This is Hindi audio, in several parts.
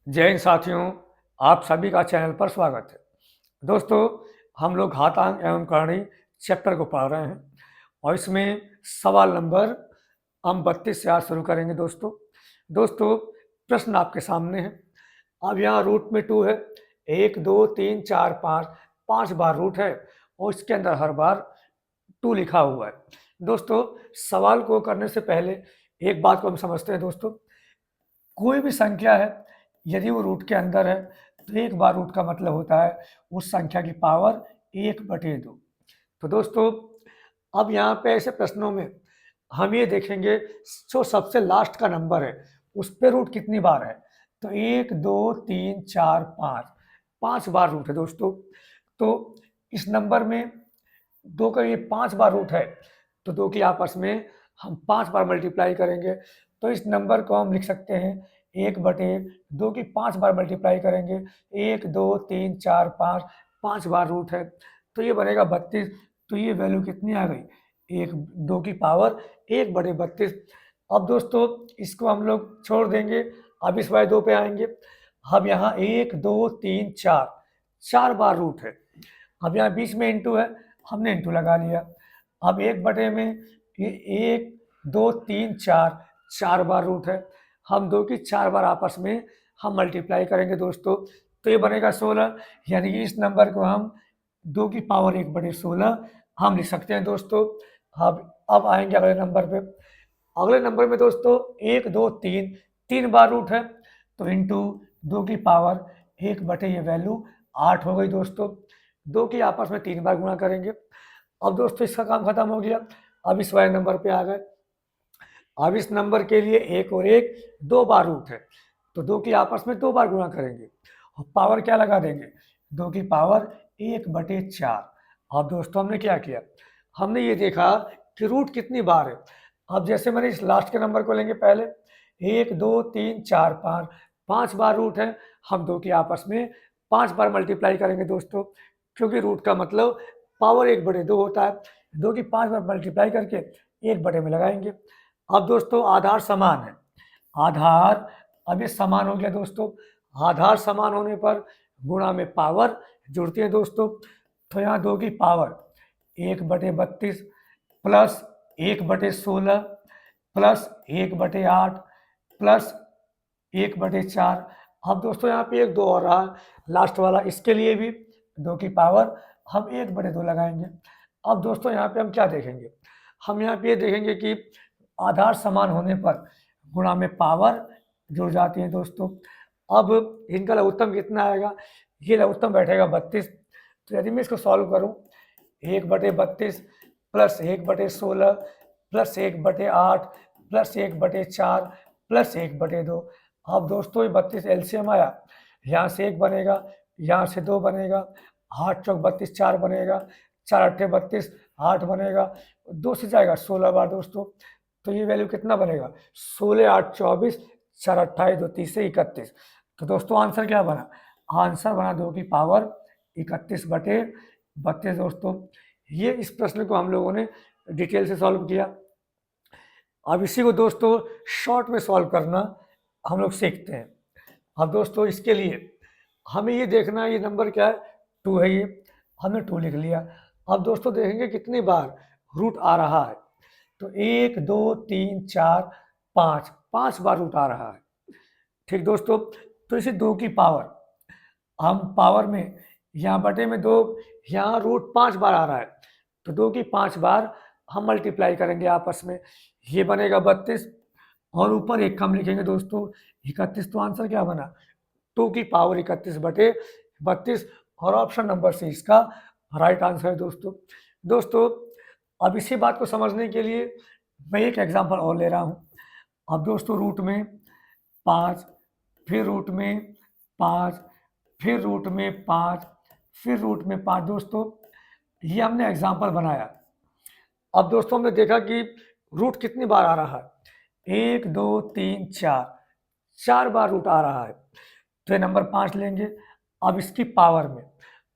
जय हिंद साथियों, आप सभी का चैनल पर स्वागत है। दोस्तों, हम लोग घातांक एवं करणी चैप्टर को पढ़ रहे हैं और इसमें सवाल नंबर हम 32 से आज शुरू करेंगे। दोस्तों प्रश्न आपके सामने है। अब यहाँ रूट में 2 है, 1 2 3 4 5 5 बार रूट है और इसके अंदर हर बार 2 लिखा हुआ है। दोस्तों, सवाल को करने से पहले एक बात को हम समझते हैं। दोस्तों, कोई भी संख्या है, यदि वो रूट के अंदर है तो एक बार रूट का मतलब होता है उस संख्या की पावर 1/2। तो दोस्तों, अब यहाँ पे ऐसे प्रश्नों में हम ये देखेंगे जो सबसे लास्ट का नंबर है उस पे रूट कितनी बार है। तो 1 2 3 4 5 5 बार रूट है। दोस्तों, तो इस नंबर में 2 का ये 5 बार रूट है, तो 2 की आपस में हम 5 बार मल्टीप्लाई करेंगे। तो इस नंबर को हम लिख सकते हैं 1/2 की 5 बार मल्टीप्लाई करेंगे, 1 2 3 4 5 5 बार रूट है, तो ये बनेगा 32। तो ये वैल्यू कितनी आ गई, 1 2 की पावर 1/32। अब दोस्तों, इसको हम लोग छोड़ देंगे, अब इस वाले 2 पे आएंगे। अब यहाँ 1 2 3 4 4 बार रूट है। अब यहाँ बीच में इंटू है, हमने इंटू लगा लिया। अब 1 में ये 1 2 3 4 4 बार रूट है, हम 2 की 4 बार आपस में हम मल्टीप्लाई करेंगे। दोस्तों, तो ये बनेगा 16, यानी कि इस नंबर को हम 2 की पावर 1/16 हम लिख सकते हैं। दोस्तों, अब आएंगे अगले नंबर पे। अगले नंबर में दोस्तों 1 2 3 3 बार रूट है, तो इंटू 2 की पावर 1 ये वैल्यू 8 हो गई। दोस्तों, 2 की आपस में 3 बार गुणा करेंगे। अब दोस्तों, इसका काम खत्म हो गया। अब इस वाले नंबर पे आ गए। अब इस नंबर के लिए 1 और 1 2 बार रूट है, तो 2 की आपस में 2 बार गुणा करेंगे और पावर क्या लगा देंगे, 2 की पावर 1/4। अब दोस्तों, हमने क्या किया, हमने ये देखा कि रूट कितनी बार है। अब जैसे मैंने इस लास्ट के नंबर को लेंगे, पहले 1 2 3 4 5 5 बार रूट है, हम 2 की आपस में 5 बार मल्टीप्लाई करेंगे। दोस्तों, क्योंकि रूट का मतलब पावर 1/2 होता है, 2 की 5 बार मल्टीप्लाई करके 1 में लगाएंगे। अब दोस्तों, आधार समान है, आधार अब ये समान हो गया। दोस्तों, आधार समान होने पर गुणा में पावर जुड़ती है। दोस्तों, तो यहाँ 2 की पावर 1/32 प्लस 1/16 प्लस 1/8 प्लस 1/4। अब दोस्तों, यहाँ पे 1 2 और रहा लास्ट वाला, इसके लिए भी 2 की पावर हम 1/2 लगाएंगे। अब दोस्तों, यहाँ पे हम क्या देखेंगे, हम यहाँ पे ये देखेंगे कि आधार समान होने पर गुणा में पावर जुड़ जाती है। दोस्तों, अब इनका लघुत्तम कितना आएगा, ये लघुत्तम बैठेगा 32। तो यदि मैं इसको सॉल्व करूँ, 1/32 प्लस 1/16 प्लस 1/8 प्लस 1/4 प्लस 1/2। अब दोस्तों, ये 32 एलसीएम आया, यहाँ से 1 बनेगा, यहाँ से 2 बनेगा, 8 चौक 32 4 बनेगा, 4 अट्ठे 32 8 बनेगा, 2 से जाएगा 16 बार। दोस्तों, तो ये वैल्यू कितना बनेगा, 16 8 24 4 28 2 30 से 31। तो दोस्तों, आंसर क्या बना, आंसर बना 2 की पावर 31/32। दोस्तों, ये इस प्रश्न को हम लोगों ने डिटेल से सॉल्व किया। अब इसी को दोस्तों शॉर्ट में सॉल्व करना हम लोग सीखते हैं। अब दोस्तों, इसके लिए हमें ये देखना है, ये नंबर क्या है, 2 है, ये हमने 2 लिख लिया। अब दोस्तों, देखेंगे कितनी बार रूट आ रहा है, तो 1 2 3 4 5 5 बार रूट आ रहा है। ठीक दोस्तों, तो इसे 2 की पावर हम पावर में यहाँ बटे में 2, यहाँ रूट 5 बार आ रहा है, तो 2 की 5 बार हम मल्टीप्लाई करेंगे आपस में, ये बनेगा 32 और ऊपर 1 कम लिखेंगे। दोस्तों, 31। तो आंसर क्या बना, 2 की पावर 31/32 और ऑप्शन नंबर सी इसका राइट आंसर है। दोस्तों, अब इसी बात को समझने के लिए मैं एक एग्जांपल और ले रहा हूँ। अब दोस्तों, रूट में 5, फिर रूट में 5, फिर रूट में 5, फिर रूट में 5। दोस्तों, ये हमने एग्जांपल बनाया। अब दोस्तों, हमने देखा कि रूट कितनी बार आ रहा है, 1 2 3 4 4 बार रूट आ रहा है, तो ये नंबर 5 लेंगे। अब इसकी पावर में,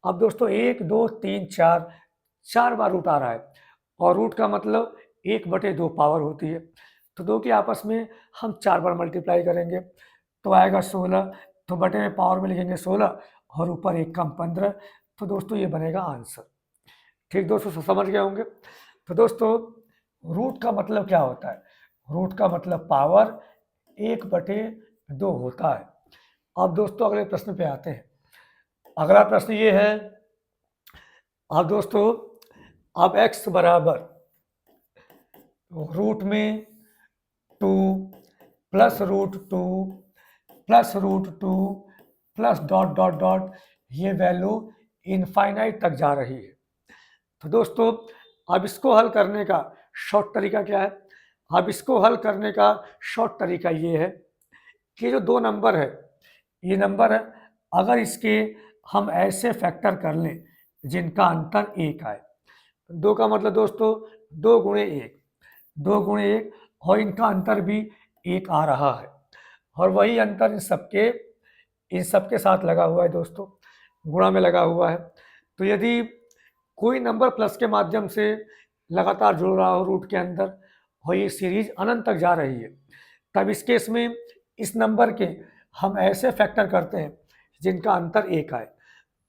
अब दोस्तों 1 2 3 4 4 बार रूट आ रहा है और रूट का मतलब 1/2 पावर होती है, तो 2 की आपस में हम 4 बार मल्टीप्लाई करेंगे, तो आएगा 16। तो बटे में पावर में लिखेंगे 16 और ऊपर 1 कम 15। तो दोस्तों ये बनेगा आंसर। ठीक दोस्तों, समझ गए होंगे। तो दोस्तों रूट का मतलब क्या होता है? रूट का मतलब पावर 1/2 होता है। अब दोस्तों अगले प्रश्न पे आते हैं। अगला प्रश्न ये है, अब दोस्तों अब x बराबर रूट में 2 plus root 2 plus root 2 plus dot dot dot, ये वैल्यू इनफाइनाइट तक जा रही है। तो दोस्तों अब इसको हल करने का शॉर्ट तरीका क्या है? अब इसको हल करने का शॉर्ट तरीका ये है कि जो दो नंबर है, ये नंबर है, अगर इसके हम ऐसे फैक्टर कर लें जिनका अंतर 1 आए। 2 का मतलब दोस्तों 2 गुणे 1, 2 गुणे 1, और इनका अंतर भी 1 आ रहा है, और वही अंतर इन सबके साथ लगा हुआ है दोस्तों, गुणा में लगा हुआ है। तो यदि कोई नंबर प्लस के माध्यम से लगातार जुड़ रहा हो रूट के अंदर और ये सीरीज अनंत तक जा रही है, तब इस केस में इस नंबर के हम ऐसे फैक्टर करते हैं जिनका अंतर 1 आए।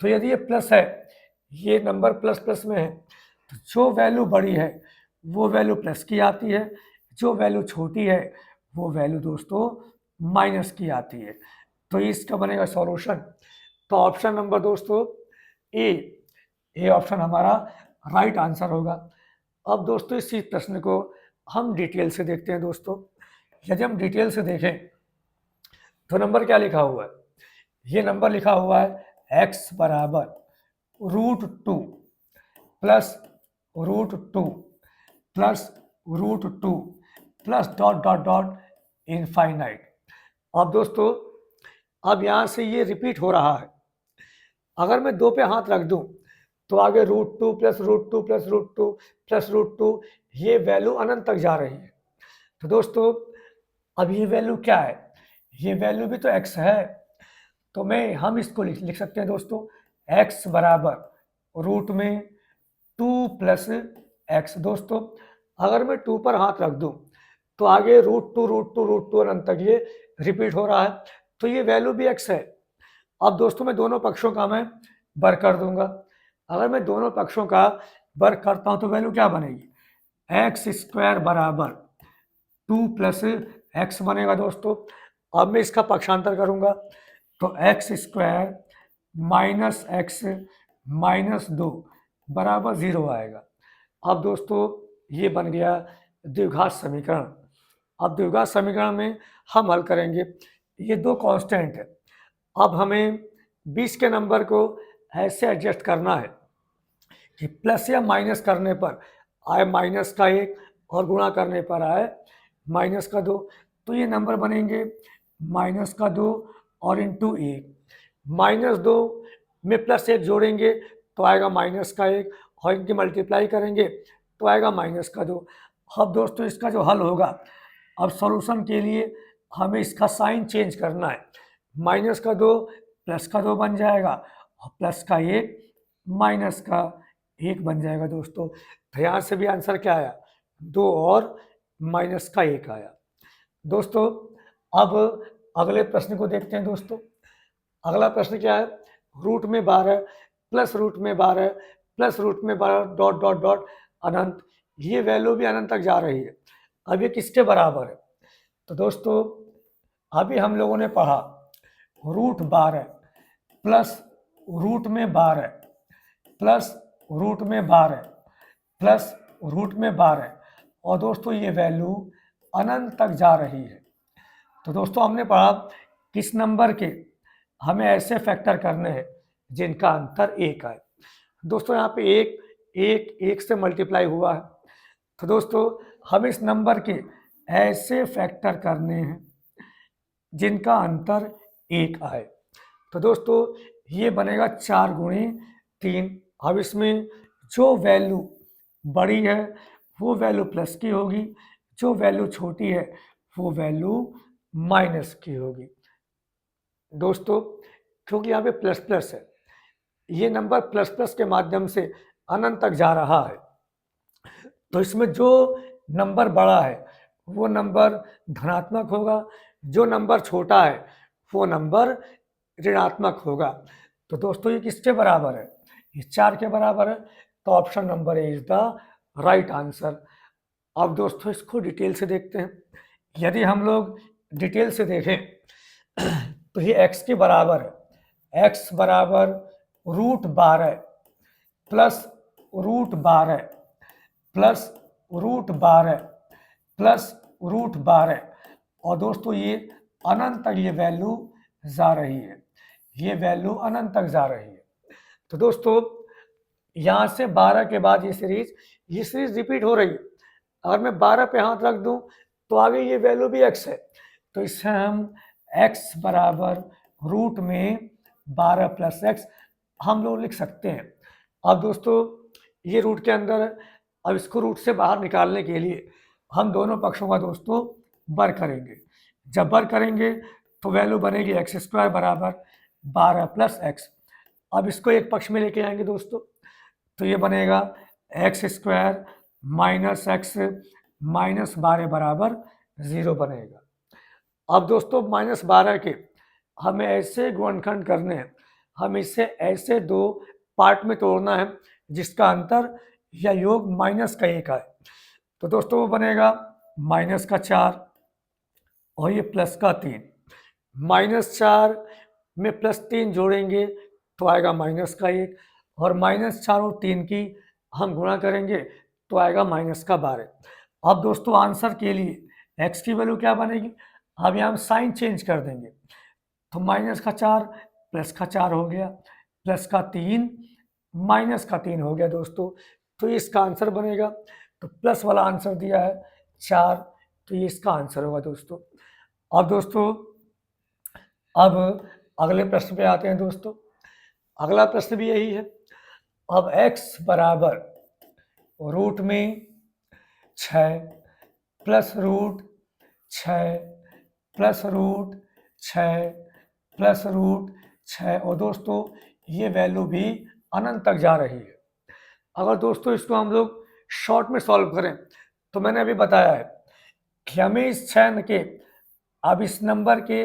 तो यदि ये प्लस है, ये नंबर प्लस प्लस में है, तो जो वैल्यू बड़ी है वो वैल्यू प्लस की आती है, जो वैल्यू छोटी है वो वैल्यू दोस्तों माइनस की आती है। तो इसका बनेगा सॉल्यूशन। तो ऑप्शन नंबर दोस्तों ए ऑप्शन हमारा राइट आंसर होगा। अब दोस्तों इसी प्रश्न को हम डिटेल से देखते हैं दोस्तों। यदि हम डिटेल से देखें तो नंबर क्या लिखा हुआ है? ये नंबर लिखा हुआ है x बराबर √2 plus √2 plus √2 plus dot dot dot infinite. अब दोस्तों अब यहाँ से ये रिपीट हो रहा है। अगर मैं 2 पे हाथ रख दूं तो आगे √2 प्लस √2 प्लस √2 प्लस √2, ये वैल्यू अनंत तक जा रही है। तो दोस्तों अब ये वैल्यू क्या है? ये वैल्यू भी तो x है। तो हम इसको लिख सकते हैं दोस्तों, x बराबर रूट में 2 प्लस एक्स। दोस्तों अगर मैं 2 पर हाथ रख दूं तो आगे √2 अनंत तक ये रिपीट हो रहा है, तो ये वैल्यू भी x है। अब दोस्तों मैं दोनों पक्षों का मैं वर्ग कर दूंगा। अगर मैं दोनों पक्षों का वर्ग करता हूं तो वैल्यू क्या बनेगी? x² बराबर 2 प्लस एक्स बनेगा दोस्तों। अब मैं इसका पक्षांतर करूंगा तो x² माइनस एक्स माइनस 2 बराबर 0 आएगा। अब दोस्तों ये बन गया द्विघात समीकरण। अब द्विघात समीकरण में हम हल करेंगे, ये दो कांस्टेंट है। अब हमें 20 के नंबर को ऐसे एडजस्ट करना है कि प्लस या माइनस करने पर आए माइनस का 1 और गुणा करने पर आए माइनस का 2। तो ये नंबर बनेंगे माइनस का 2 और इंटू 1। -2 में +1 जोड़ेंगे तो आएगा माइनस का 1, और इनकी मल्टीप्लाई करेंगे तो आएगा माइनस का 2। अब दोस्तों इसका जो हल होगा, अब सॉल्यूशन के लिए हमें इसका साइन चेंज करना है। माइनस का 2 प्लस का 2 बन जाएगा, और प्लस का 1 माइनस का 1 बन जाएगा दोस्तों। तो यहाँ से भी आंसर क्या आया? 2 और माइनस का 1 आया। दोस्तों अब अगले प्रश्न को देखते हैं दोस्तों। अगला प्रश्न क्या है? रूट में 12 प्लस रूट में 12 प्लस रूट में 12 डॉट डॉट डॉट अनंत, ये वैल्यू भी अनंत तक जा रही है। अब ये किसके बराबर है? तो दोस्तों अभी हम लोगों ने पढ़ा √12 प्लस रूट में 12 प्लस रूट में 12 प्लस रूट में 12, और दोस्तों ये वैल्यू अनंत तक जा रही है। तो दोस्तों हमने पढ़ा किस नंबर के हमें ऐसे फैक्टर करने हैं जिनका अंतर 1 आए। दोस्तों यहाँ पे एक से मल्टीप्लाई हुआ है, तो दोस्तों हम इस नंबर के ऐसे फैक्टर करने हैं जिनका अंतर 1 आए। तो दोस्तों ये बनेगा 4 गुणे 3। अब इसमें जो वैल्यू बड़ी है वो वैल्यू प्लस की होगी, जो वैल्यू छोटी है वो वैल्यू माइनस की होगी। दोस्तों क्योंकि यहाँ पे प्लस प्लस है, ये नंबर प्लस प्लस के माध्यम से अनंत तक जा रहा है, तो इसमें जो नंबर बड़ा है वो नंबर धनात्मक होगा, जो नंबर छोटा है वो नंबर ऋणात्मक होगा। तो दोस्तों ये किसके बराबर है? ये 4 के बराबर है। तो option number A is the right answer. अब दोस्तों इसको डिटेल से देखते हैं। यदि हम लोग डिटेल से देखें तो ये x के बराबर है। x बराबर √12 प्लस √12 प्लस √12 प्लस √12। और दोस्तों ये अनंत तक ये वैल्यू जा रही है, ये वैल्यू अनंत तक जा रही है। तो दोस्तों यहाँ से 12 के बाद ये सीरीज रिपीट हो रही है। अगर मैं 12 पे हाथ रख दूं तो आगे ये वैल्यू भी x है। तो इससे हम x बराबर रूट में 12 प्लस x हम लोग लिख सकते हैं। अब दोस्तों ये रूट के अंदर है। अब इसको रूट से बाहर निकालने के लिए हम दोनों पक्षों का दोस्तों वर्ग करेंगे। जब वर्ग करेंगे तो वैल्यू बनेगी x² बराबर 12 प्लस x। अब इसको एक पक्ष में लेके आएंगे दोस्तों, तो ये बनेगा x² माइनस x माइनस 12 बराबर 0 बनेगा। अब दोस्तों -12 के हमें ऐसे गुणनखंड करने हैं, हम इसे ऐसे दो पार्ट में तोड़ना है जिसका अंतर या योग -1 है। तो दोस्तों वो बनेगा -4 और ये +3। -4 में +3 जोड़ेंगे तो आएगा -1 और -4 और 3 की हम गुणा करेंगे तो आएगा -12। अब दोस्तों आंसर के लिए x की वैल्यू क्या बनेगी? अब यहाँ हम साइन चेंज कर देंगे तो -4 +4 हो गया, +3 -3 हो गया दोस्तों। तो इसका आंसर बनेगा, तो प्लस वाला आंसर दिया है 4, तो ये इसका आंसर होगा दोस्तों। अब दोस्तों अब अगले प्रश्न पे आते हैं दोस्तों। अगला प्रश्न भी यही है। अब x बराबर रूट में 6 plus root 6 plus root 6 plus root 6 और दोस्तों ये वैल्यू भी अनंत तक जा रही है। अगर दोस्तों इसको हम लोग शॉर्ट में सॉल्व करें तो मैंने अभी बताया है कि हमें इस 6 के अब इस नंबर के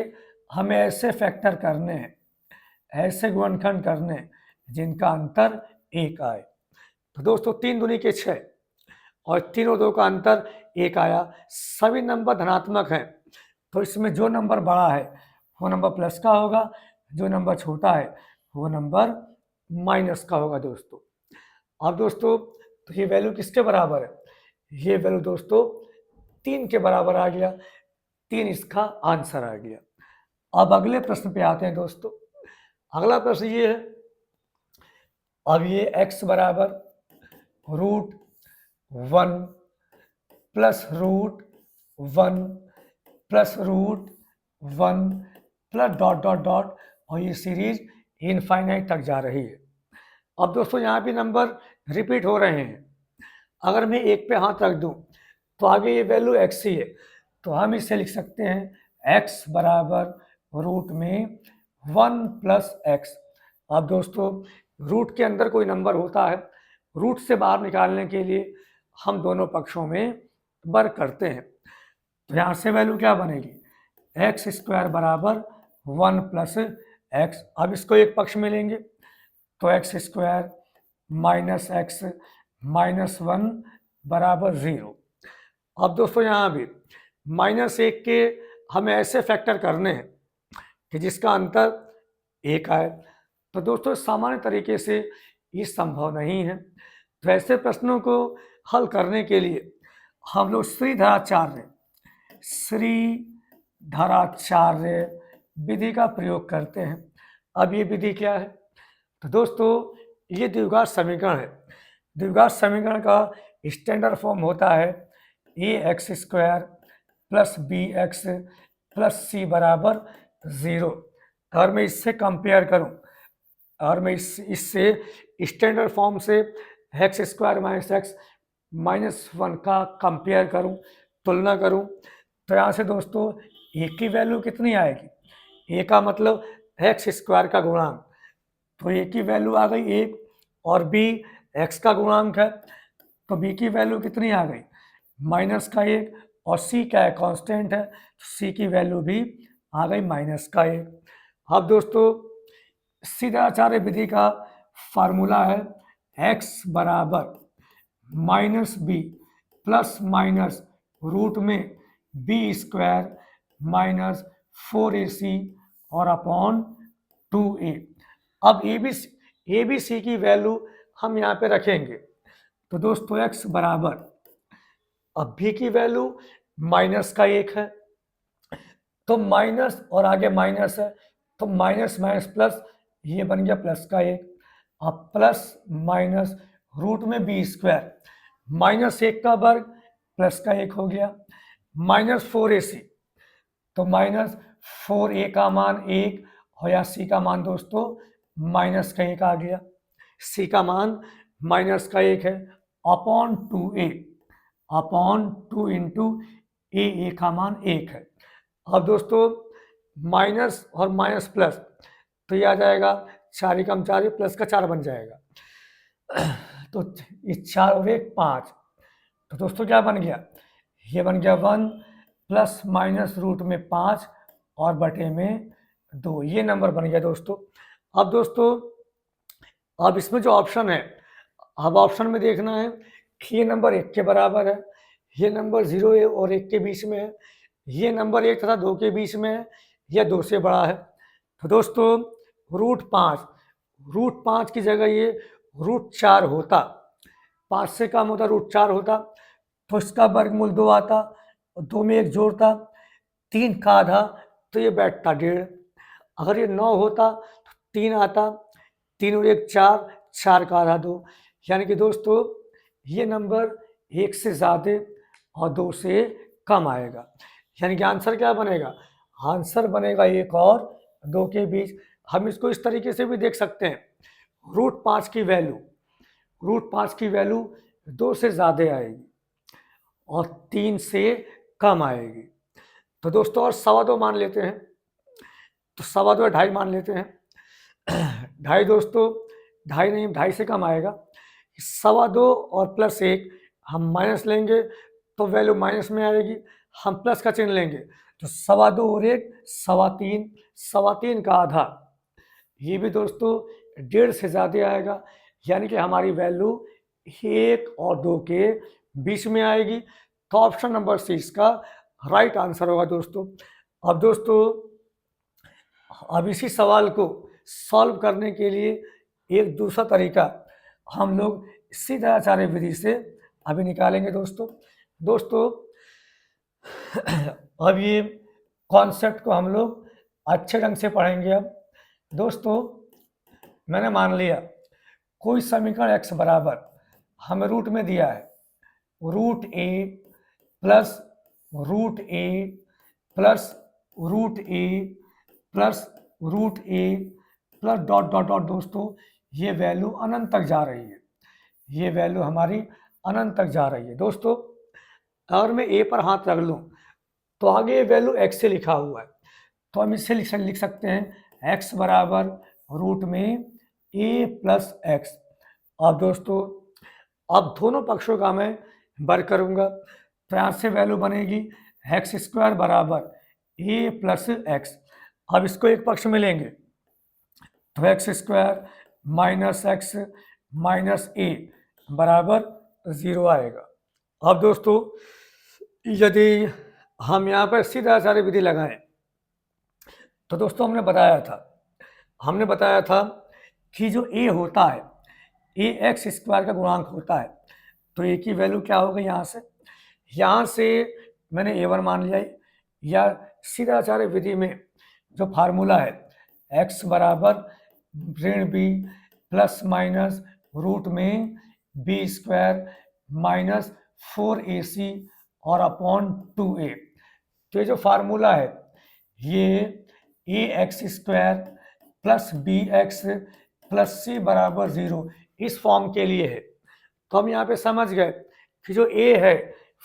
हमें ऐसे फैक्टर करने हैं, ऐसे गुणनखंड करने हैं जिनका अंतर 1 आए। तो दोस्तों 3 दूनी के 6 और 3 और 2 का अंतर 1 आया। सभी नंबर धनात्मक हैं, तो इसमें जो नंबर बड़ा है वो नंबर प्लस का होगा, जो नंबर छोटा है वो नंबर माइनस का होगा दोस्तों। अब दोस्तों तो ये वैल्यू किसके बराबर है? ये वैल्यू दोस्तों 3 के बराबर आ गया, 3 इसका आंसर आ गया। अब अगले प्रश्न पे आते हैं दोस्तों। अगला प्रश्न ये है, अब ये x बराबर √1 plus √1 plus √1 plus dot dot dot और ये सीरीज इनफाइनाइट तक जा रही है। अब दोस्तों यहाँ भी नंबर रिपीट हो रहे हैं। अगर मैं 1 पे हाथ रख दूं तो आगे ये वैल्यू x ही है, तो हम इसे लिख सकते हैं x बराबर रूट में 1 प्लस x। अब दोस्तों रूट के अंदर कोई नंबर होता है, रूट से बाहर निकालने के लिए हम दोनों पक्षों में वर्ग करते हैं। तो यहाँ से वैल्यू क्या बनेगी? x² बराबर 1 प्लस x। अब इसको एक पक्ष में लेंगे तो x² माइनस x माइनस 1 बराबर 0। अब दोस्तों यहाँ भी -1 के हमें ऐसे फैक्टर करने हैं कि जिसका अंतर 1 आए। तो दोस्तों सामान्य तरीके से ये संभव नहीं है। तो ऐसे प्रश्नों को हल करने के लिए हम लोग श्रीधराचार्य विधि का प्रयोग करते हैं। अब ये विधि क्या है? तो दोस्तों ये द्विघात समीकरण है। द्विघात समीकरण का स्टैंडर्ड फॉर्म होता है ax² plus bx plus c बराबर 0। अगर मैं इससे कंपेयर करूं, और मैं इससे स्टैंडर्ड फॉर्म से x² माइनस x माइनस 1 का कंपेयर करूं, तुलना करूं, तो यहाँ से दोस्तों a की वैल्यू कितनी आएगी? a का मतलब x² का गुणांक, तो a की वैल्यू आ गई 1 और b x का गुणांक है, तो b की वैल्यू कितनी आ गई? -1 और c क्या है? कांस्टेंट है, तो c की वैल्यू भी आ गई -1। अब दोस्तों सीधाचार्य विधि का फार्मूला है x बराबर minus B plus minus root में बी स्क्वायर माइनस 4ac और अपॉन 2a। अब ए बी सी की वैल्यू हम यहाँ पे रखेंगे। तो दोस्तों x बराबर, अब b की वैल्यू माइनस का 1 है, तो माइनस और आगे माइनस है, तो माइनस माइनस प्लस, ये बन गया प्लस का 1। अब प्लस माइनस रूट में बी स्क्वायर, माइनस 1 का वर्ग प्लस का 1 हो गया, माइनस 4ac, तो माइनस 4a का मान 1 और या सी का मान दोस्तों माइनस का 1 आ गया। सी का मान माइनस का 1 है, अपॉन 2a, अपॉन 2 इंटू ए का मान 1 है। अब दोस्तों माइनस और माइनस प्लस, तो ये आ जाएगा 4 कम 4 प्लस का 4 बन जाएगा, तो इस 4 और 1 5। तो दोस्तों क्या बन गया, ये बन गया 1 प्लस माइनस रूट में 5 और बटे में 2, ये नंबर बन गया दोस्तों। अब दोस्तों अब इसमें जो ऑप्शन है, अब ऑप्शन में देखना है कि ये नंबर 1 के बराबर है, ये नंबर 0 और 1 के बीच में है, ये नंबर 1 तथा 2 के बीच में है, या 2 से बड़ा है। तो दोस्तों रूट 5 की जगह ये रूट 4 होता, 5 से कम होता रूट 4 होता, तो इसका वर्गमूल 2 आता, 2 में 1 जोड़ता, 3 का आधा, तो ये बैठता 1.5। अगर ये 9 होता तो 3 आता, 3 और 1 4, 4 का आधा 2, यानी कि दोस्तों ये नंबर 1 से ज़्यादा और 2 से कम आएगा। यानी कि आंसर क्या बनेगा, आंसर बनेगा 1 और 2 के बीच। हम इसको इस तरीके से भी देख सकते हैं, रूट 5 की वैल्यू 2 से ज़्यादा आएगी और 3 से कम आएगी। तो दोस्तों और 2.25 मान लेते हैं, तो 2.25 2.5 मान लेते हैं। 2.5 दोस्तों 2.5 नहीं, 2.5 से कम आएगा। 2.25 और प्लस 1 हम माइनस लेंगे तो वैल्यू माइनस में आएगी, हम प्लस का चिन्ह लेंगे तो 2.25 और 1 3.25, 3.25 का आधा, ये भी दोस्तों 1.5 से ज़्यादा आएगा, यानी कि हमारी वैल्यू 1 और 2 के बीच में आएगी। तो ऑप्शन नंबर सी इसका राइट आंसर होगा दोस्तों। अब दोस्तों अब इसी सवाल को सॉल्व करने के लिए एक दूसरा तरीका हम लोग सीधाचार्य विधि से अभी निकालेंगे दोस्तों अब ये कॉन्सेप्ट को हम लोग अच्छे ढंग से पढ़ेंगे। अब दोस्तों मैंने मान लिया कोई समीकरण x बराबर हमें रूट में दिया है, रूट ए प्लस रूट ए प्लस रूट ए प्लस रूट ए प्लस डॉट डॉट डॉट, दोस्तों ये वैल्यू अनंत तक जा रही है, ये वैल्यू हमारी अनंत तक जा रही है दोस्तों। अगर मैं ए पर हाथ रख लूँ तो आगे ये वैल्यू x से लिखा हुआ है, तो हम इससे लिख सकते हैं x बराबर रूट में a प्लस एक्स। अब दोस्तों अब दोनों पक्षों का मैं वर्ग करूँगा, तो यहाँ से वैल्यू बनेगी एक्स स्क्वायर बराबर a प्लस एक्स। अब इसको एक पक्ष में लेंगे तो x square minus x minus a बराबर 0 आएगा। अब दोस्तों यदि हम यहाँ पर सीधाचार्य विधि लगाएं तो दोस्तों हमने बताया था कि जो a होता है, a एक्स स्क्वायर का गुणांक होता है, तो a की वैल्यू क्या होगी, यहाँ से मैंने a1 मान लिया, या सीधाचार्य विधि में जो फार्मूला है x बराबर ऋण b प्लस माइनस रूट में b स्क्वायर माइनस 4ac और अपॉन 2a, तो ये जो फार्मूला है ये a x square plus b x plus c बराबर 0 इस फॉर्म के लिए है। तो हम यहाँ पे समझ गए कि जो a है,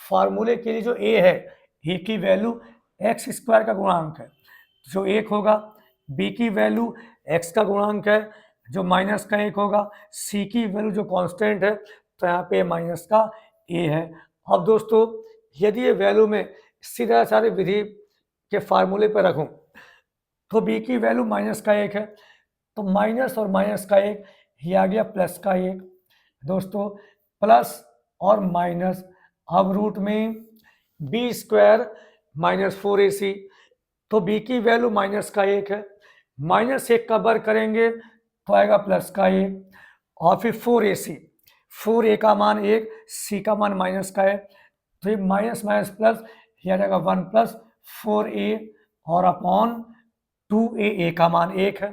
फार्मूले के लिए जो a है, a की वैल्यू एक्स स्क्वायर का गुणांक है जो 1 होगा, b की वैल्यू x का गुणांक है जो माइनस का 1 होगा, c की वैल्यू जो कांस्टेंट है, तो यहाँ पे माइनस का a है। अब दोस्तों यदि ये वैल्यू में सीधाचार्य विधि के फार्मूले पर रखूं तो बी की वैल्यू माइनस का 1 है, तो माइनस और माइनस का 1 ये आ गया प्लस का 1। दोस्तों प्लस और माइनस, अब रूट में बी स्क्वायर माइनस 4ac, तो बी की वैल्यू माइनस का 1 है, माइनस 1 का वर्ग करेंगे तो आएगा प्लस का 1, और फिर 4ac, 4a का मान 1, c का मान माइनस का है, तो ये माइनस माइनस प्लस, ये आ जाएगा 1 प्लस 4a और अपॉन 2a का मान 1 है।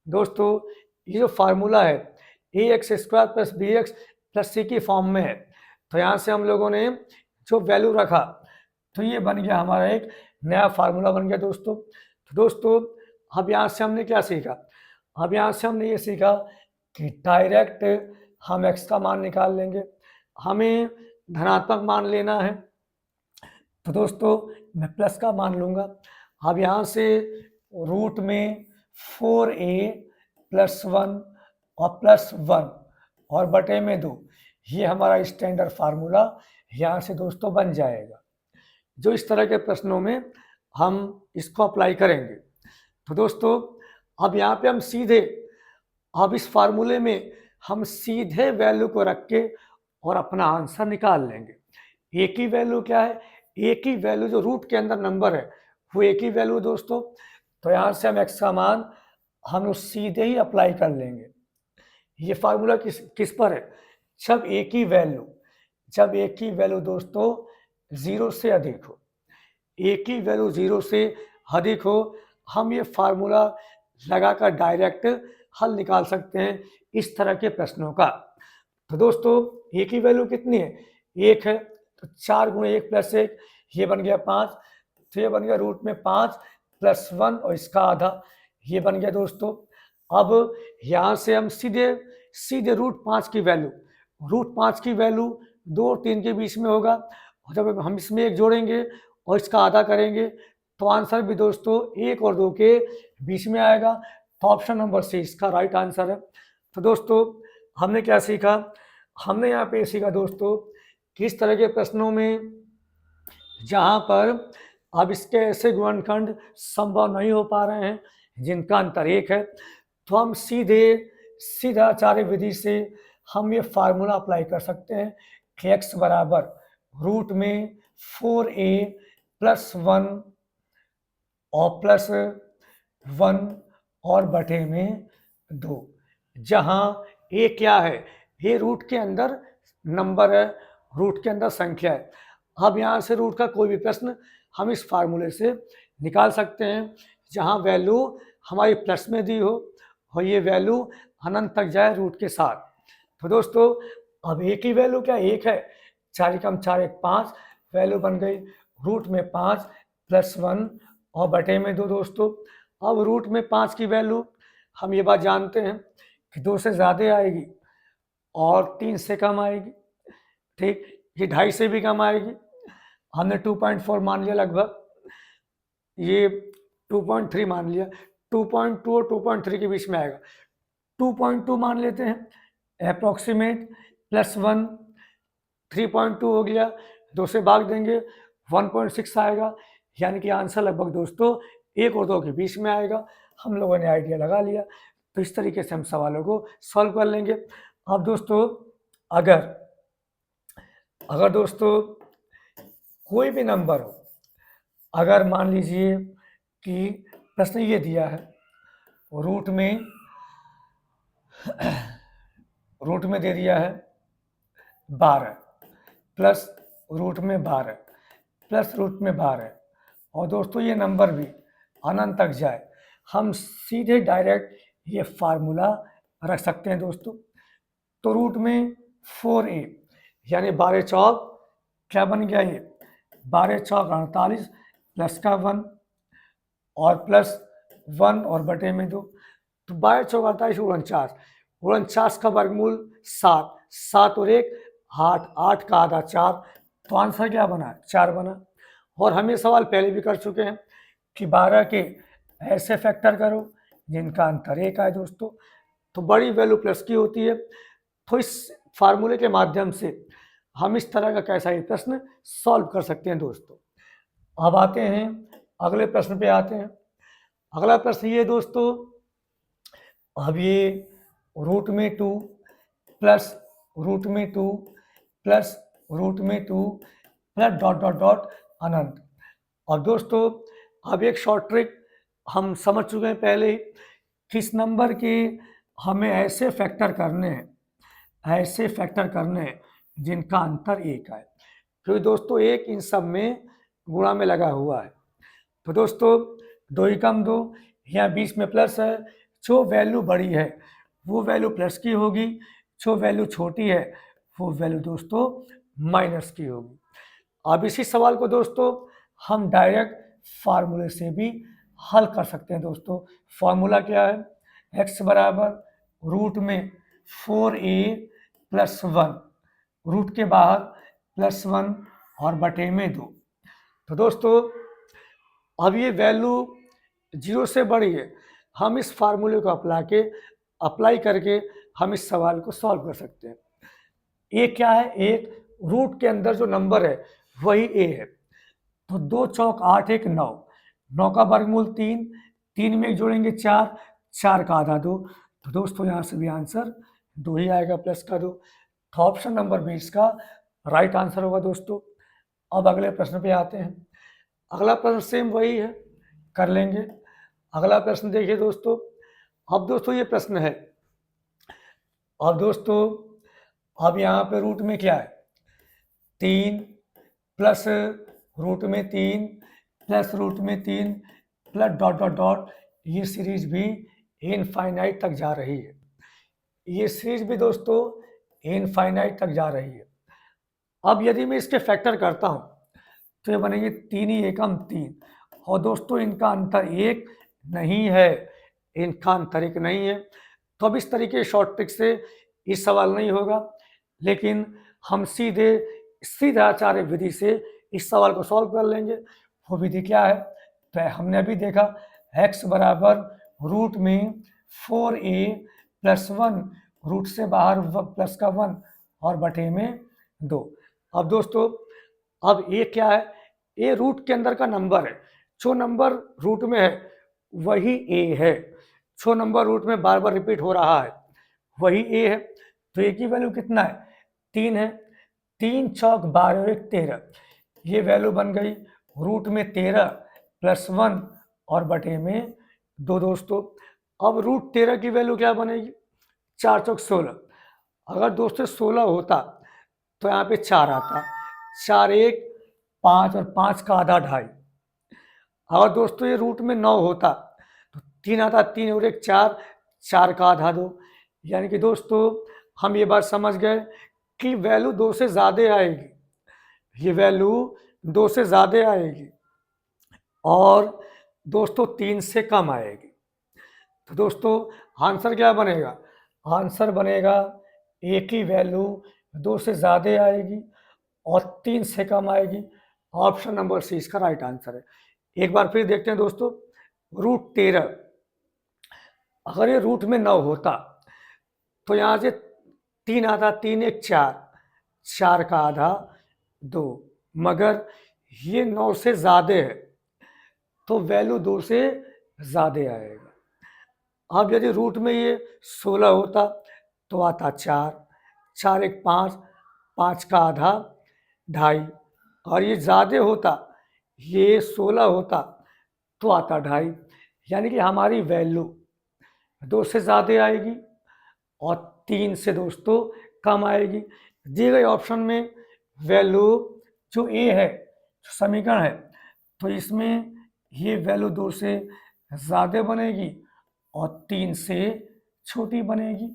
दोस्तों ये जो फार्मूला है ax square plus b x plus c की फॉर्म में है, तो यहाँ से हम लोगों ने जो वैल्यू रखा तो ये बन गया हमारा एक नया फार्मूला बन गया दोस्तों। तो दोस्तों अब यहाँ से हमने क्या सीखा, अब यहाँ से हमने ये सीखा कि डायरेक्ट हम x का मान निकाल लेंगे, हमें धनात्मक मान लेना है, तो दोस्तों मैं प्लस का मान लूँगा। अब यहाँ से रूट में 4a प्लस 1 और प्लस 1 और बटे में 2, ये हमारा स्टैंडर्ड फार्मूला यहाँ से दोस्तों बन जाएगा, जो इस तरह के प्रश्नों में हम इसको अप्लाई करेंगे। तो दोस्तों अब यहाँ पे हम सीधे, अब इस फार्मूले में हम सीधे वैल्यू को रख के और अपना आंसर निकाल लेंगे। ए की वैल्यू क्या है, ए की वैल्यू जो रूट के अंदर नंबर है वो ए की वैल्यू दोस्तों, तो यहाँ से हम एक्स का मान हम सीधे ही अप्लाई कर लेंगे। ये फार्मूला किस पर है, जब ए की वैल्यू दोस्तों 0 से अधिक हो, ए की वैल्यू 0 से अधिक हो, हम ये फार्मूला लगाकर डायरेक्ट हल निकाल सकते हैं इस तरह के प्रश्नों का। तो दोस्तों ए की वैल्यू कितनी है, 1 है, तो 4 गुणे 1 प्लस 1, ये बन गया 5, तो ये बन गया रूट में 5 प्लस 1 और इसका आधा, ये बन गया दोस्तों। अब यहाँ से हम सीधे रूट 5 की वैल्यू 2 और 3 के बीच में होगा, और जब हम इसमें 1 जोड़ेंगे और इसका आधा करेंगे तो आंसर भी दोस्तों 1 और 2 के बीच में आएगा, तो ऑप्शन नंबर सी इसका राइट आंसर है। तो दोस्तों हमने क्या सीखा, हमने यहाँ पे सीखा दोस्तों किस तरह के प्रश्नों में जहाँ पर अब इसके ऐसे गुणनखंड संभव नहीं हो पा रहे हैं जिनका अंतर 1 है, तो हम सीधाचार्य विधि से हम ये फार्मूला अप्लाई कर सकते हैं कि x बराबर रूट में 4a प्लस 1 और प्लस 1 और बटे में 2, जहाँ a क्या है, ये रूट के अंदर नंबर है, रूट के अंदर संख्या है। अब यहाँ से रूट का कोई भी प्रश्न हम इस फार्मूले से निकाल सकते हैं, जहाँ वैल्यू हमारी प्लस में दी हो और ये वैल्यू अनंत तक जाए रूट के साथ। तो दोस्तों अब a की वैल्यू क्या 1 है, 4 कम 4 1 5, वैल्यू बन गई रूट में 5 प्लस 1 और बटे में 2 दोस्तों। अब रूट में 5 की वैल्यू हम ये बात जानते हैं कि 2 से ज़्यादा आएगी और 3 से कम आएगी, ठीक, ये 2.5 से भी कम आएगी, हमने 2.4 मान लिया लगभग, ये 2.3 मान लिया, 2.2 और 2.3 के बीच में आएगा, 2.2 मान लेते हैं अप्रॉक्सीमेट, प्लस 1 3.2 हो गया, 2 से भाग देंगे 1.6 आएगा, यानी कि आंसर लगभग दोस्तों 1 और 2 के बीच में आएगा। हम लोगों ने आइडिया लगा लिया, तो इस तरीके से हम सवालों को सॉल्व कर लेंगे। अब दोस्तों अगर दोस्तों कोई भी नंबर हो, अगर मान लीजिए कि प्रश्न ये दिया है रूट में दे दिया है 12 प्लस रूट में 12 प्लस रूट में 12, और दोस्तों ये नंबर भी अनंत तक जाए, हम सीधे डायरेक्ट ये फार्मूला रख सकते हैं दोस्तों। तो रूट में 4a यानी 12 चौक क्या बन गया, ये 12 चौक 48 प्लस का 1 और प्लस 1 और बटे में 2, तो 12 चौक 48 49 का वर्गमूल 7, 7 और 1 8, 8 का आधा 4, तो आंसर क्या बना, 4 बना। और हम ये सवाल पहले भी कर चुके हैं कि 12 के ऐसे फैक्टर करो जिनका अंतर 1 है दोस्तों, तो बड़ी वैल्यू प्लस की होती है। तो इस फार्मूले के माध्यम से हम इस तरह का कैसा ही प्रश्न सॉल्व कर सकते हैं दोस्तों। अब आते हैं अगले प्रश्न पे आते हैं। अगला प्रश्न ये दोस्तों, अब ये रूट में 2 प्लस रूट में 2 प्लस रूट में 2 प्लस डॉट डॉट डॉट अनंत। और दोस्तों अब एक शॉर्ट ट्रिक हम समझ चुके हैं पहले ही, किस नंबर के हमें ऐसे फैक्टर करने हैं, ऐसे फैक्टर करने हैं जिनका अंतर 1 है, क्योंकि दोस्तों 1 इन सब में गुणा में लगा हुआ है। तो दोस्तों 2 एकम 2, यहाँ बीच में प्लस है, जो वैल्यू बड़ी है वो वैल्यू प्लस की होगी, जो वैल्यू छोटी है वो वैल्यू दोस्तों माइनस की होगी। अब इसी सवाल को दोस्तों हम डायरेक्ट फार्मूले से भी हल कर सकते हैं। दोस्तों फार्मूला क्या है, x बराबर रूट में 4a प्लस 1, रूट के बाहर प्लस 1 और बटे में 2। तो दोस्तों अब ये वैल्यू 0 से बड़ी है, हम इस फार्मूले को अप्लाई करके हम इस सवाल को सॉल्व कर सकते हैं। ए क्या है, एक रूट के अंदर जो नंबर है वही ए है। तो 2 चौक 8 1 9, 9 का वर्गमूल 3, 3 में जोड़ेंगे 4, 4 का आधा 2। तो दोस्तों यहाँ से भी आंसर 2 ही आएगा, प्लस का 2। तो ऑप्शन नंबर 20 का राइट आंसर होगा दोस्तों। अब अगले प्रश्न पे आते हैं। अगला प्रश्न सेम वही है, कर लेंगे। अगला प्रश्न देखिए दोस्तों, अब दोस्तों ये प्रश्न है, अब दोस्तों अब यहाँ पे रूट में क्या है, 3 प्लस रूट में 3 प्लस रूट में 3 प्लस डॉट डॉट डॉट, ये सीरीज भी इनफाइनाइट तक जा रही है। ये सीरीज भी दोस्तों इनफाइनाइट तक जा रही है। अब यदि मैं इसके फैक्टर करता हूँ तो ये बनेंगे 3 ही एकम 3, और दोस्तों इनका अंतर 1 नहीं है, इनका अंतर 1 नहीं है। तो अब इस तरीके शॉर्ट ट्रिक से इस सवाल नहीं होगा, लेकिन हम सीधे आचार्य विधि से इस सवाल को सॉल्व कर लेंगे। वो विधि क्या है, तो हमने अभी देखा x बराबर रूट में 4a प्लस 1, रूट से बाहर प्लस का 1 और बटे में 2। अब दोस्तों अब a क्या है, a रूट के अंदर का नंबर है, जो नंबर रूट में है वही a है, जो नंबर रूट में बार बार रिपीट हो रहा है वही a है। तो a की वैल्यू कितना है, 3 है, 3 चौक 12 1 13, ये वैल्यू बन गई रूट में 13 प्लस 1 और बटे में 2 दोस्तों। अब रूट 13 की वैल्यू क्या बनेगी, 4 चौक 16, अगर दोस्तों 16 होता तो यहाँ पे 4 आता, 4 1 5 और 5 का आधा 2.5। अगर दोस्तों ये रूट में 9 होता तो 3 आता, 3 और 1 4, 4 का आधा 2। यानी कि दोस्तों हम ये बात समझ गए कि वैल्यू 2 से ज़्यादा आएगी, ये वैल्यू 2 से ज़्यादा आएगी और दोस्तों 3 से कम आएगी। तो दोस्तों आंसर क्या बनेगा, आंसर बनेगा ए की वैल्यू 2 से ज़्यादा आएगी और 3 से कम आएगी। ऑप्शन नंबर सी इसका राइट आंसर है। एक बार फिर देखते हैं दोस्तों, रूट 13 अगर ये रूट में 9 होता तो यहाँ से 3 आता, 3 1 4, 4 का आधा 2, मगर ये 9 से ज़्यादा है तो वैल्यू 2 से ज़्यादा आएगा। अब यदि रूट में ये 16 होता तो आता 4, 4 1 5, 5 का आधा 2.5, और ये ज़्यादा होता, ये 16 होता तो आता 2.5। यानी कि हमारी वैल्यू 2 से ज़्यादा आएगी और 3 से दोस्तों कम आएगी। दिए गए ऑप्शन में वैल्यू जो ए है, जो समीकरण है, तो इसमें ये वैल्यू 2 से ज़्यादा बनेगी और 3 से छोटी बनेगी।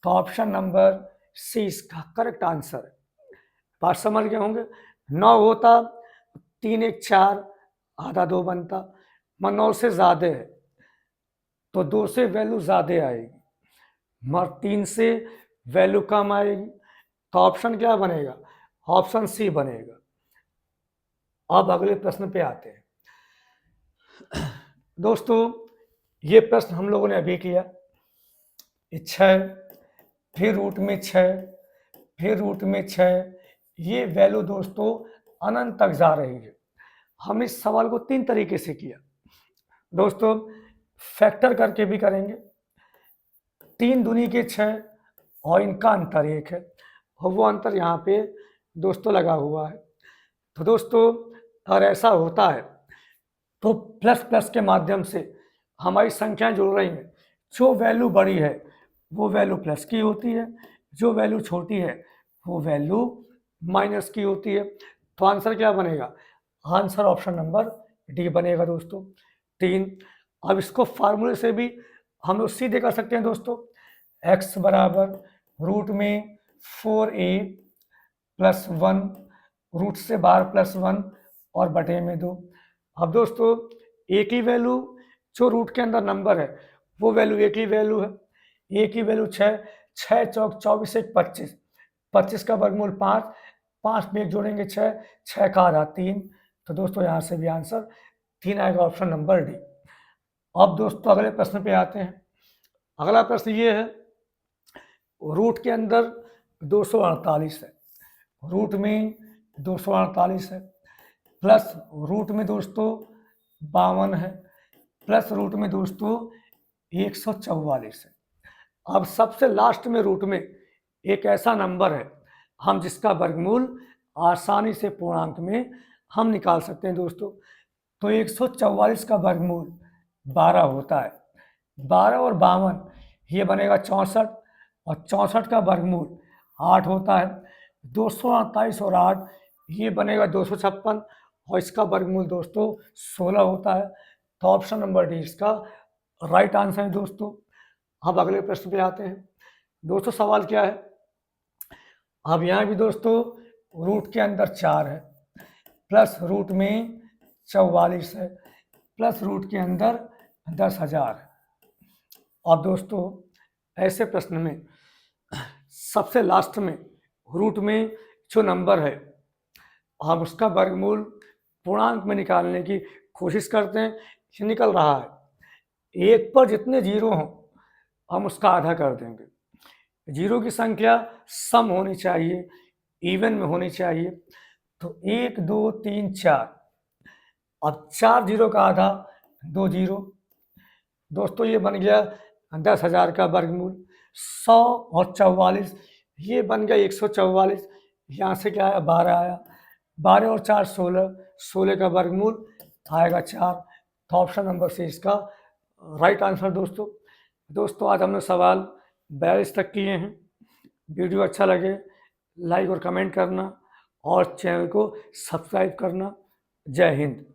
तो ऑप्शन नंबर सी इसका करेक्ट आंसर है। बात समझ गए होंगे, 9 होता 3 1 4 आधा 2 बनता, मगर 9 से ज़्यादा है तो 2 से वैल्यू ज़्यादा आएगी, मगर 3 से वैल्यू कम आएगी। तो ऑप्शन क्या बनेगा, ऑप्शन सी बनेगा। अब अगले प्रश्न पे आते हैं दोस्तों, ये प्रश्न हम लोगों ने अभी किया, 6 फिर रूट में 6 फिर रूट में 6, ये वैल्यू दोस्तों अनंत तक जा रही है। हम इस सवाल को 3 तरीके से किया दोस्तों। फैक्टर करके भी करेंगे। 3 दूनी के 6 और इनका अंतर 1 है और वो अंतर यहाँ पे दोस्तों लगा हुआ है। तो दोस्तों अगर ऐसा होता है तो प्लस प्लस के माध्यम से हमारी संख्याएं जुड़ रही हैं। जो वैल्यू बड़ी है वो वैल्यू प्लस की होती है, जो वैल्यू छोटी है वो वैल्यू माइनस की होती है। तो आंसर क्या बनेगा? आंसर ऑप्शन नंबर डी बनेगा दोस्तों 3। अब इसको फार्मूले से भी हम लोग सीधे कर सकते हैं दोस्तों। x बराबर रूट में 4a प्लस 1, रूट से बाहर प्लस 1 और बटे में 2। अब दोस्तों एक ही वैल्यू जो रूट के अंदर नंबर है वो वैल्यू एक ही वैल्यू है। एक ही वैल्यू 6, 6 चौक 24 एक 25, 25 का वर्गमूल 5, 5 में एक जोड़ेंगे 6, 6 का आधा 3। तो दोस्तों यहाँ से भी आंसर 3 आएगा, ऑप्शन नंबर डी। अब दोस्तों अगले प्रश्न पे आते हैं। अगला प्रश्न ये है, रूट के अंदर 248 है, रूट में 248 है, प्लस रूट में दोस्तों 52 है, प्लस रूट में दोस्तों 144 है। अब सबसे लास्ट में रूट में एक ऐसा नंबर है हम जिसका वर्गमूल आसानी से पूर्णांक में हम निकाल सकते हैं दोस्तों। तो 144 का वर्गमूल 12 होता है। 12 और 52 ये बनेगा 64 और 64 का वर्गमूल 8 होता है। 248 और 8 ये बनेगा 256 और इसका वर्गमूल दोस्तों 16 होता है। तो ऑप्शन नंबर डी इसका राइट आंसर है दोस्तों। अब अगले प्रश्न पे आते हैं दोस्तों। सवाल क्या है? अब यहाँ भी दोस्तों रूट के अंदर 4 है, प्लस रूट में 44 है, प्लस रूट के अंदर 10,000 है। अब दोस्तों ऐसे प्रश्न में सबसे लास्ट में रूट में जो नंबर है हम उसका वर्गमूल पूर्णांक में निकालने की कोशिश करते हैं। ये निकल रहा है, 1 पर जितने जीरो हों हम उसका आधा कर देंगे। जीरो की संख्या सम होनी चाहिए, इवन में होनी चाहिए। तो 1 2 3 4, अब 4 जीरो का आधा 2 जीरो। दोस्तों ये बन गया 10,000 का वर्गमूल। 100 और 44 ये बन गया 144। यहाँ से क्या आया? 12 आया। 12 और 4 16, 16 का वर्गमूल आएगा 4। तो ऑप्शन नंबर सी इसका राइट आंसर दोस्तों आज हमने सवाल 42 तक किए हैं। वीडियो अच्छा लगे लाइक और कमेंट करना और चैनल को सब्सक्राइब करना। जय हिंद।